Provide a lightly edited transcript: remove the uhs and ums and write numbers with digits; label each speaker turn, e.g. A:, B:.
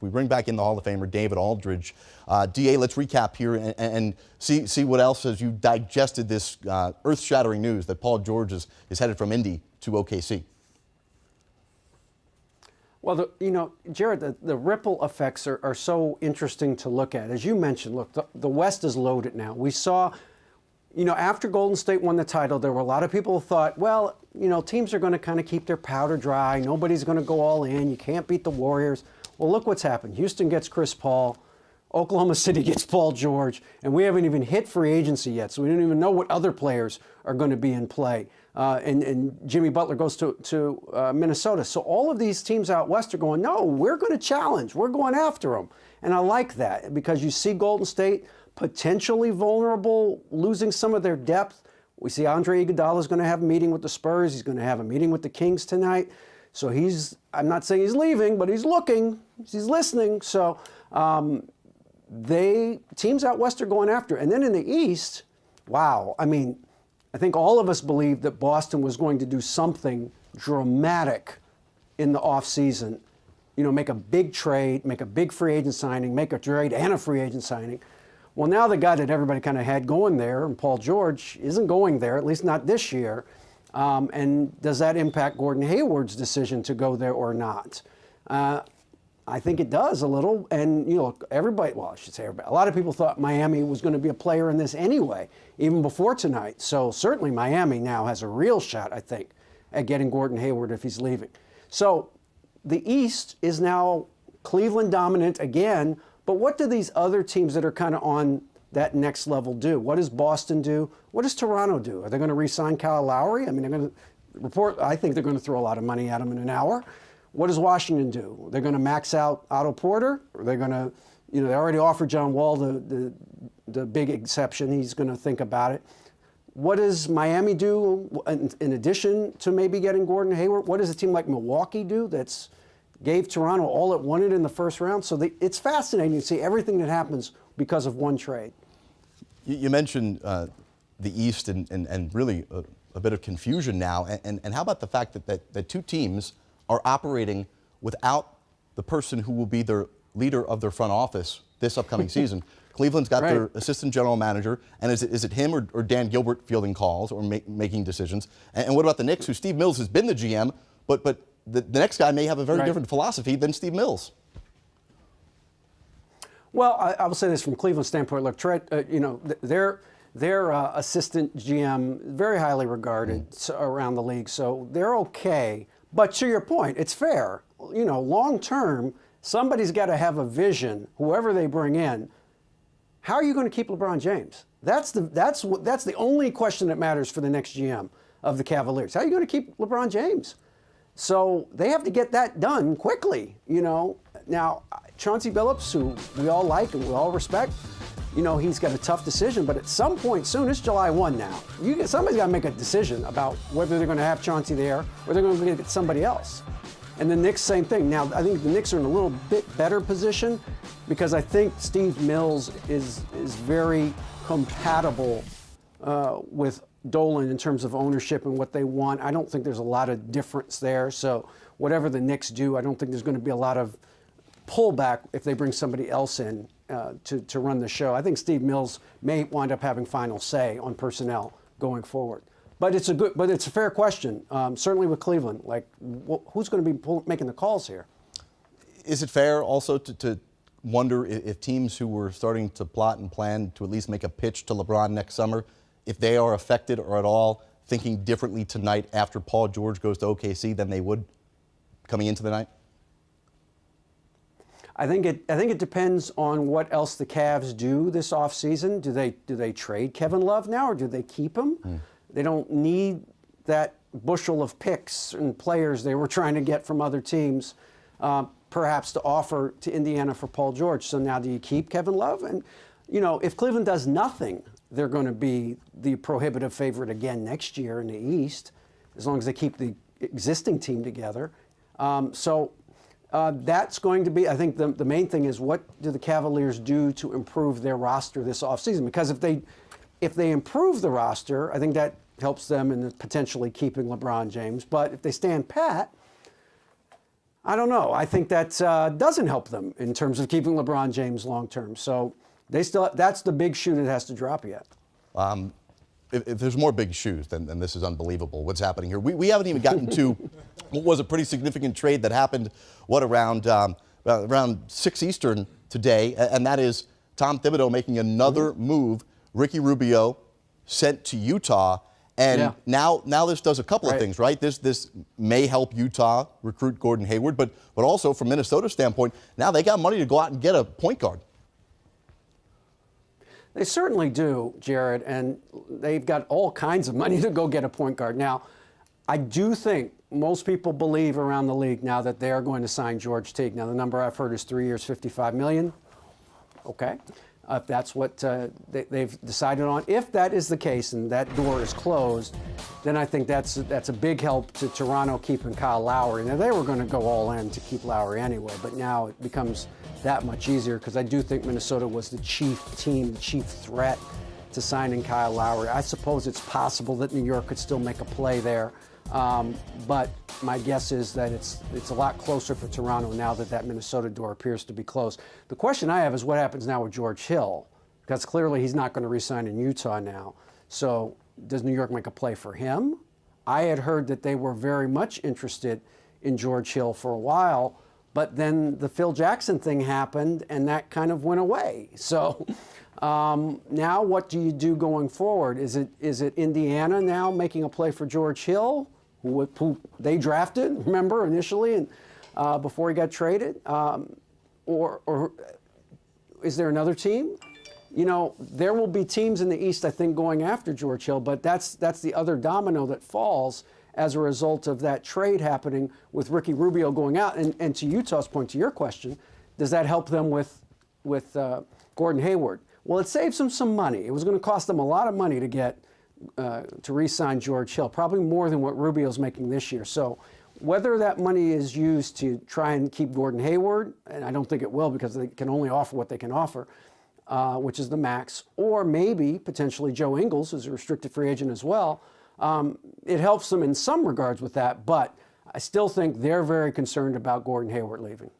A: We bring back in the Hall of Famer David Aldridge. DA, let's recap here and see what else as you digested this earth-shattering news that Paul George is headed from Indy to OKC.
B: Well, Jared, the ripple effects are so interesting to look at. As you mentioned, look, the West is loaded now. We saw, after Golden State won the title, there were a lot of people who thought, well, teams are going to kind of keep their powder dry. Nobody's going to go all in. You can't beat the Warriors. Well, look what's happened. Houston gets Chris Paul. Oklahoma City gets Paul George. And we haven't even hit free agency yet, so we don't even know what other players are going to be in play. And Jimmy Butler goes to Minnesota. So all of these teams out West are going, no, we're going to challenge. We're going after them. And I like that because you see Golden State potentially vulnerable, losing some of their depth. We see Andre Iguodala is going to have a meeting with the Spurs. He's going to have a meeting with the Kings tonight. So I'm not saying he's leaving, but he's looking, he's listening. So teams out West are going after. And then in the East, wow, I think all of us believed that Boston was going to do something dramatic in the offseason. Make a big trade, make a big free agent signing, make a trade and a free agent signing. Well, now the guy that everybody kind of had going there, and Paul George, isn't going there, at least not this year. And does that impact Gordon Hayward's decision to go there or not? I think it does a little. And, everybody, well, I should say everybody, a lot of people thought Miami was going to be a player in this anyway, even before tonight. So certainly Miami now has a real shot, I think, at getting Gordon Hayward if he's leaving. So the East is now Cleveland dominant again. But what do these other teams that are kind of on that next level do? What does Boston do? What does Toronto do? Are they going to re-sign Kyle Lowry? They're going to I think they're going to throw a lot of money at him in an hour. What does Washington do? They're going to max out Otto Porter? Or they're going to, they already offered John Wall the big exception. He's going to think about it. What does Miami do in addition to maybe getting Gordon Hayward? What does a team like Milwaukee do that's gave Toronto all it wanted in the first round? So it's fascinating to see everything that happens because of one trade.
A: You mentioned the East and really a bit of confusion now. And how about the fact that two teams are operating without the person who will be their leader of their front office this upcoming season? Cleveland's got their assistant general manager, and is it him or Dan Gilbert fielding calls or making decisions? And what about the Knicks, who Steve Mills has been the GM, but the next guy may have a very different philosophy than Steve Mills?
B: Well, I will say this from Cleveland's standpoint. Look, their assistant GM, very highly regarded around the league, so they're okay. But to your point, it's fair. Long term, somebody's got to have a vision, whoever they bring in. How are you going to keep LeBron James? That's the only question that matters for the next GM of the Cavaliers. How are you going to keep LeBron James? So they have to get that done quickly, Now, Chauncey Billups, who we all like and we all respect, he's got a tough decision, but at some point soon, it's July 1 now. Somebody's got to make a decision about whether they're going to have Chauncey there or they're going to get somebody else. And the Knicks, same thing. Now, I think the Knicks are in a little bit better position because I think Steve Mills is very compatible with Dolan in terms of ownership and what they want. I don't think there's a lot of difference there. So whatever the Knicks do, I don't think there's going to be a lot of pullback if they bring somebody else in to run the show. I think Steve Mills may wind up having final say on personnel going forward. But it's a fair question. Certainly with Cleveland, who's going to be making the calls here?
A: Is it fair also to wonder if teams who were starting to plot and plan to at least make a pitch to LeBron next summer, if they are affected or at all thinking differently tonight after Paul George goes to OKC than they would coming into the night?
B: I think it depends on what else the Cavs do this offseason. Do they trade Kevin Love now or do they keep him? They don't need that bushel of picks and players they were trying to get from other teams, perhaps to offer to Indiana for Paul George. So now do you keep Kevin Love? And, if Cleveland does nothing, they're going to be the prohibitive favorite again next year in the East, as long as they keep the existing team together. That's going to be, I think the main thing is what do the Cavaliers do to improve their roster this offseason? Because if they improve the roster, I think that helps them in potentially keeping LeBron James. But if they stand pat, I don't know. I think that doesn't help them in terms of keeping LeBron James long term. So they still, that's the big shoe that has to drop yet.
A: If there's more big shoes, then this is unbelievable what's happening here. We haven't even gotten to what was a pretty significant trade that happened, around 6 Eastern today, and that is Tom Thibodeau making another move. Ricky Rubio sent to Utah, and now this does a couple of things, right? This may help Utah recruit Gordon Hayward, but also from Minnesota's standpoint, now they got money to go out and get a point guard.
B: They certainly do, Jared, and they've got all kinds of money to go get a point guard. Now, I do think most people believe around the league now that they are going to sign George Teague. Now, the number I've heard is 3 years, $55 million. Okay. If that's what they've decided on. If that is the case and that door is closed, then I think that's a big help to Toronto keeping Kyle Lowry. Now, they were going to go all in to keep Lowry anyway, but now it becomes that much easier because I do think Minnesota was the chief team, the chief threat to signing Kyle Lowry. I suppose it's possible that New York could still make a play there, but my guess is that it's a lot closer for Toronto now that Minnesota door appears to be closed. The question I have is what happens now with George Hill, because clearly he's not going to re-sign in Utah now. So does New York make a play for him? I had heard that they were very much interested in George Hill for a while, but then the Phil Jackson thing happened and that kind of went away. So now what do you do going forward? Is it Indiana now making a play for George Hill, who they drafted, remember, initially, and before he got traded? Or is there another team? You know, there will be teams in the East, I think, going after George Hill, but that's the other domino that falls as a result of that trade happening with Ricky Rubio going out. And to Utah's point, to your question, does that help them with Gordon Hayward? Well, it saves them some money. It was going to cost them a lot of money to get to re-sign George Hill, probably more than what Rubio's making this year. So whether that money is used to try and keep Gordon Hayward, and I don't think it will because they can only offer what they can offer, which is the max, or maybe potentially Joe Ingles, who's a restricted free agent as well, it helps them in some regards with that, but I still think they're very concerned about Gordon Hayward leaving.